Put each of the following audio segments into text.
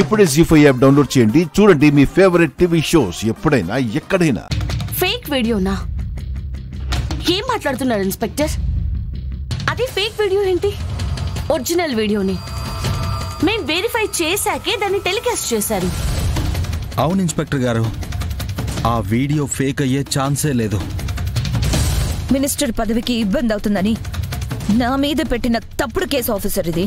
ఇప్పుడే ZEE5 app download చేయండి. చూడండి మీ ఫేవరెట్ టీవీ షోస్ ఎప్పుడైనా ఎక్కడైనా. ఫేక్ వీడియోనా? ఏం మాట్లాడుతున్నారు ఇన్స్పెక్టర్? అది ఫేక్ వీడియో ఏంటి? ఒరిజినల్ వీడియోని మేము వెరిఫై చేశాకే దాన్ని టెలికాస్ట్ చేశారు. అవును ఇన్స్పెక్టర్ గారు, ఆ వీడియో ఫేక్ అయ్యే ఛాన్సే లేదు. మినిస్టర్ పదవికి ఇబ్బంది అవుతుందని నా మీద పెట్టిన తప్పుడు కేసు ఆఫీసర్ ఇది.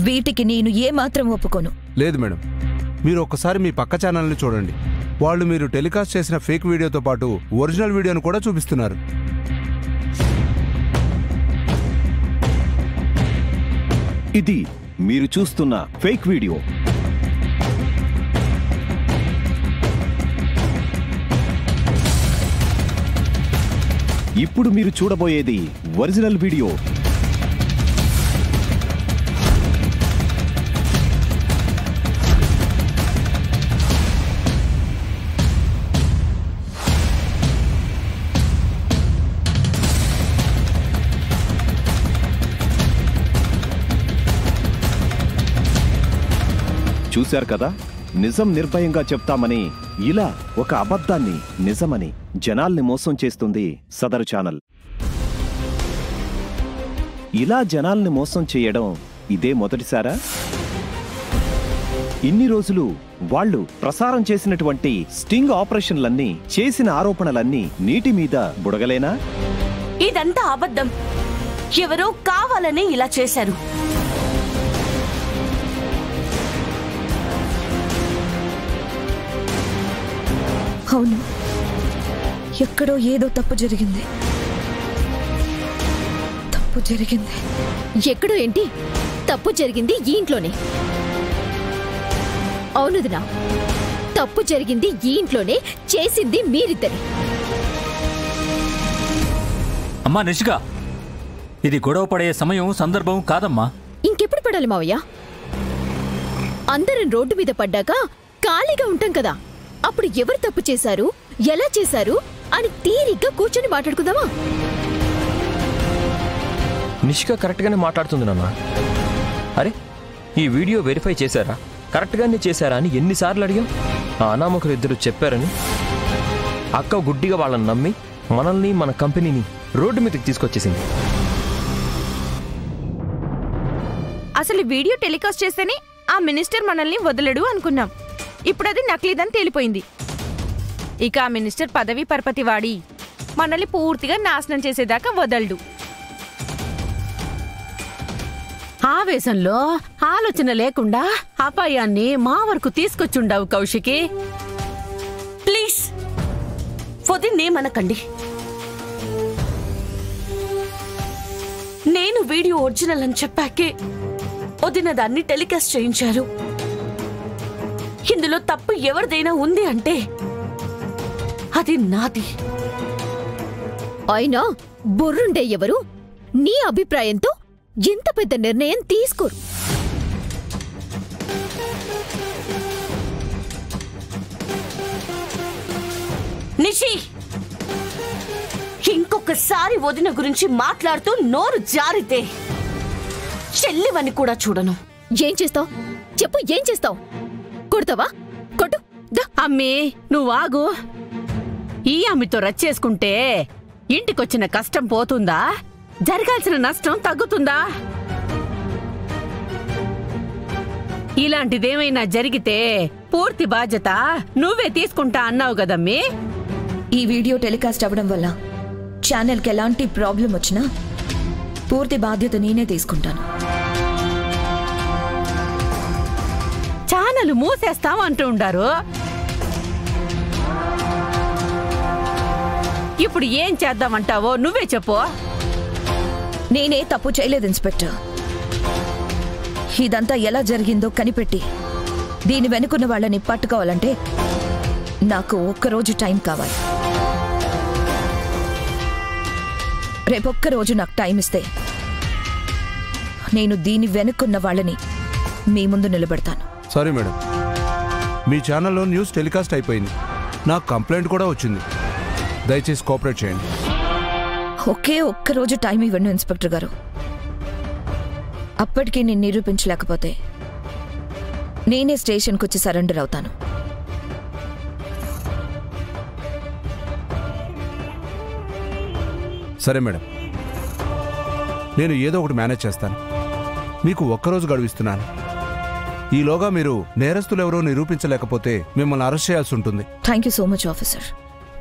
వీటికి నేను ఏమాత్రం ఒప్పుకోను. లేదు మేడం, మీరు ఒక్కసారి మీ పక్క ఛానల్ని చూడండి. వాళ్ళు మీరు టెలికాస్ట్ చేసిన ఫేక్ వీడియోతో పాటు ఒరిజినల్ వీడియోను కూడా చూపిస్తున్నారు. ఇది మీరు చూస్తున్న ఫేక్ వీడియో. ఇప్పుడు మీరు చూడబోయేది ఒరిజినల్ వీడియో. చూశారు కదా, నిజం నిర్భయంగా చెప్తామని ఇలా ఒక అబద్ధాన్ని నిజమని జనాల్ని మోసం చేస్తుంది సదరు ఛానల్. ఇలా జనాల్ని మోసం చేయడం ఇదే మొదటిసారా? ఇన్ని రోజులు వాళ్ళు ప్రసారం చేసినటువంటి స్టింగ్ ఆపరేషన్లన్నీ, చేసిన ఆరోపణలన్నీ నీటి మీద బుడగలేనా? ఇదంతా అబద్ధం. ఎవరో కావాలని ఇలా చేశారు. అవును, ఎక్కడో ఏదో తప్పు జరిగింది. ఎక్కడో ఏంటి? తప్పు జరిగింది ఈ ఇంట్లోనే. అవునుదినా, తప్పు జరిగింది ఈ ఇంట్లోనే, చేసింది మీరిద్దరే. అమ్మా నిషిక, ఇది గొడవ పడే సమయం సందర్భం కాదమ్మా. ఇంకెప్పుడు పడాలి మావయ్య? అందరం రోడ్డు మీద పడ్డాక ఖాళీగా ఉంటాం కదా, అప్పుడు ఎవరు తప్పు చేశారు, ఎలా చేశారు అని తీరిగ్గా కూర్చొని మాట్లాడుకుందామా? నిషిక కరెక్ట్గానే మాట్లాడుతుంది నాన్న. అరే, ఈ వీడియో వెరిఫై చేశారా, కరెక్ట్గానే చేశారా అని ఎన్నిసార్లు అడిగాం. ఆ అనామకులు ఇద్దరు చెప్పారని అక్క గుడ్డిగా వాళ్ళని నమ్మి మనల్ని, మన కంపెనీని రోడ్డు మీదకి తీసుకొచ్చేసింది. అసలు వీడియో టెలికాస్ట్ చేస్తేనే ఆ మినిస్టర్ మనల్ని వదలడు అనుకున్నాం. ఇప్పుడు అది నకిలీదని తేలిపోయింది. ఇక ఆ మినిస్టర్ పదవి పరపతి వాడి మనల్ని పూర్తిగా నాశనం చేసేదాకా వదలడు. ఆవేశంలో ఆలోచన లేకుండా అపాయాన్ని మా వరకు తీసుకొచ్చుండావు కౌశికి. ప్లీజ్ వదినేమనకండి. నేను వీడియో ఒరిజినల్ అని చెప్పాకే వదిన దాన్ని టెలికాస్ట్ చేయించారు. ఇందులో తప్పు ఎవరిదైనా ఉంది అంటే అది నాది. అయినా బుర్రుండే ఎవరు నీ అభిప్రాయంతో ఎంత పెద్ద నిర్ణయం తీసుకోరు. నిషి, ఇంకొకసారి వదిన గురించి మాట్లాడుతూ నోరు జారితే చెల్లివని కూడా చూడను. ఏం చేస్తావు చెప్పు, ఏం చేస్తావు? కొడతావా? కొట్టు. అమ్మీ నువ్వు ఆగు. ఈ అమ్మితో రచ్చేసుకుంటే ఇంటికొచ్చిన కష్టం పోతుందా? జరగాల్సిన నష్టం తగ్గుతుందా? ఇలాంటిదేమైనా జరిగితే పూర్తి బాధ్యత నువ్వే తీసుకుంటా అన్నావు కదమ్మీ. ఈ వీడియో టెలికాస్ట్ అవ్వడం వల్ల ఛానల్కి ఎలాంటి ప్రాబ్లం వచ్చినా పూర్తి బాధ్యత నేనే తీసుకుంటాను. ఛానల్ మూసేస్తాం అంటూ ఉండారు. ఇప్పుడు ఏం చేద్దామంటావో నువ్వే చెప్పు. నేనే తప్పు చేయలేదు ఇన్స్పెక్టర్. ఇదంతా ఎలా జరిగిందో కనిపెట్టి దీని వెనుకున్న వాళ్ళని పట్టుకోవాలంటే నాకు ఒక్కరోజు టైం కావాలి. రేపొక్కరోజు నాకు టైం ఇస్తే నేను దీని వెనుకున్న వాళ్ళని మీ ముందు నిలబెడతాను. సారీ మేడం, మీ ఛానల్లో న్యూస్ టెలికాస్ట్ అయిపోయింది. నాకు కంప్లైంట్ కూడా వచ్చింది. దయచేసి కోఆపరేట్ చేయండి. ఒక్కరోజు టైం ఇవ్వండి ఇన్స్పెక్టర్ గారు. అప్పటికీ నేను నిరూపించలేకపోతే నేనే స్టేషన్కి వచ్చి సరెండర్ అవుతాను. సరే మేడం, నేను ఏదో ఒకటి మేనేజ్ చేస్తాను. మీకు ఒక్కరోజు గడువిస్తున్నాను. ఈలోగా మీరు నేరస్తులెవరో నిరూపించలేకపోతే మిమ్మల్ని అరెస్ట్ చేయాల్సి ఉంటుంది. Thank you so much officer.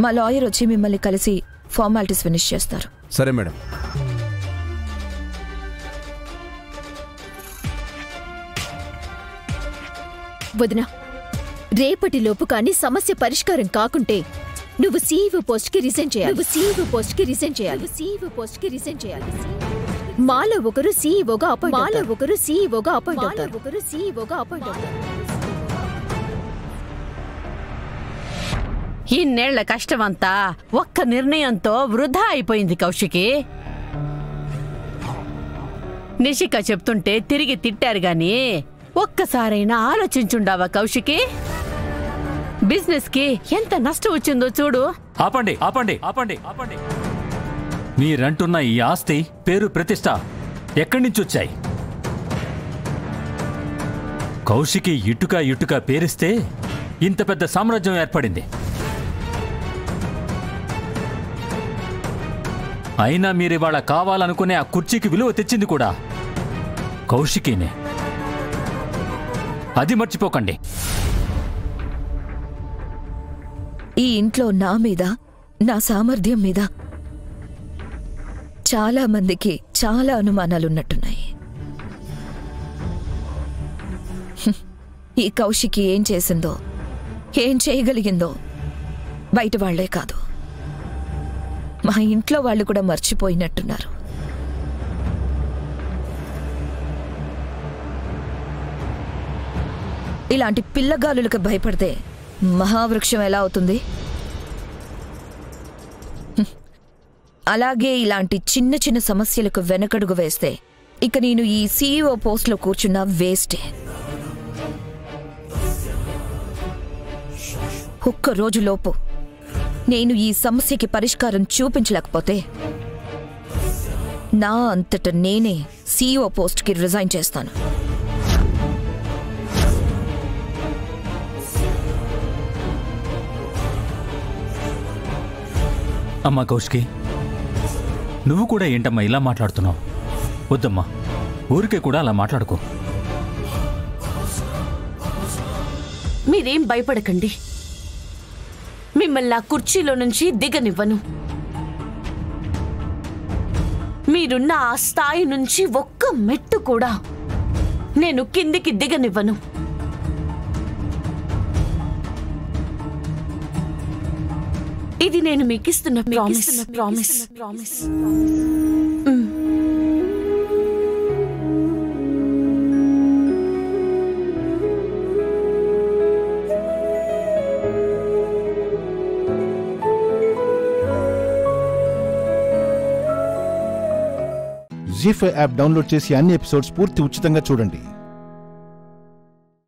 మా లాయర్ వచ్చి మిమ్మల్ని కలిసి ఫార్మాలిటీస్ ఫినిష్ చేస్తారు. సరే మేడం. వదినా, రేపటిలోపు కానీ సమస్య పరిష్కారం కాకుంటే నువ్వు సీఈఓ పోస్ట్కి రిజైన్ చేయాలి. మాలో ఒకరు సీఈఓగా అపాయింట్ అవుతారు. ఇన్నేళ్ల కష్టమంతా ఒక్క నిర్ణయంతో వృధా అయిపోయింది కౌశికి. నిషిక చెప్తుంటే తిరిగి తిట్టారు గాని ఒక్కసారైనా ఆలోచించుండావా కౌశికి? బిజినెస్ కి ఎంత నష్టం వచ్చిందో చూడు. ఆపండి ఆపండి ఆపండి ఆపండి. మీరంటున్న ఈ ఆస్తి, పేరు, ప్రతిష్ట ఎక్కడి నుంచి వచ్చాయి? కౌశికి ఇటుక పేరిస్తే ఇంత పెద్ద సామ్రాజ్యం ఏర్పడింది. అయినా మీరివాళ కావాలనుకునే ఆ కుర్చీకి విలువ తెచ్చింది కూడా కౌశికినే. అది మర్చిపోకండి. ఈ ఇంట్లో నా మీద, నా సామర్థ్యం మీద చాలా మందికి చాలా అనుమానాలున్నట్టున్నాయి. ఈ కౌశికి ఏం చేసిందో, ఏం చేయగలిగిందో బయట వాళ్లే కాదు, మా ఇంట్లో వాళ్ళు కూడా మర్చిపోయినట్టున్నారు. ఇలాంటి పిల్లగాలులకు భయపడితే మహావృక్షం ఎలా అవుతుంది? అలాగే ఇలాంటి చిన్న చిన్న సమస్యలకు వెనకడుగు వేస్తే ఇక నేను ఈ సీఈఓ పోస్ట్లో కూర్చున్న వేస్టే. ఒక్క రోజులోపు నేను ఈ సమస్యకి పరిష్కారం చూపించలేకపోతే నా అంతట నేనే సీఈఓ పోస్ట్కి రిజైన్ చేస్తాను. అమ్మా కౌశికి, నువ్వు కూడా ఏంటమ్మా ఇలా మాట్లాడుతున్నావు? వద్దమ్మా, ఊరికే కూడా అలా మాట్లాడుకో. మీరేం భయపడకండి. మిమ్మల్ని ఆ కుర్చీలో నుంచి దిగనివ్వను. మీరున్న ఆ స్థాయి నుంచి ఒక్క మెట్టు కూడా నేను కిందికి దిగనివ్వను. ఇది నేను మీకిస్తున్న ప్రామిస్. జీ5 యాప్ డౌన్లోడ్ చేసి అన్ని ఎపిసోడ్స్ పూర్తి ఉచితంగా చూడండి.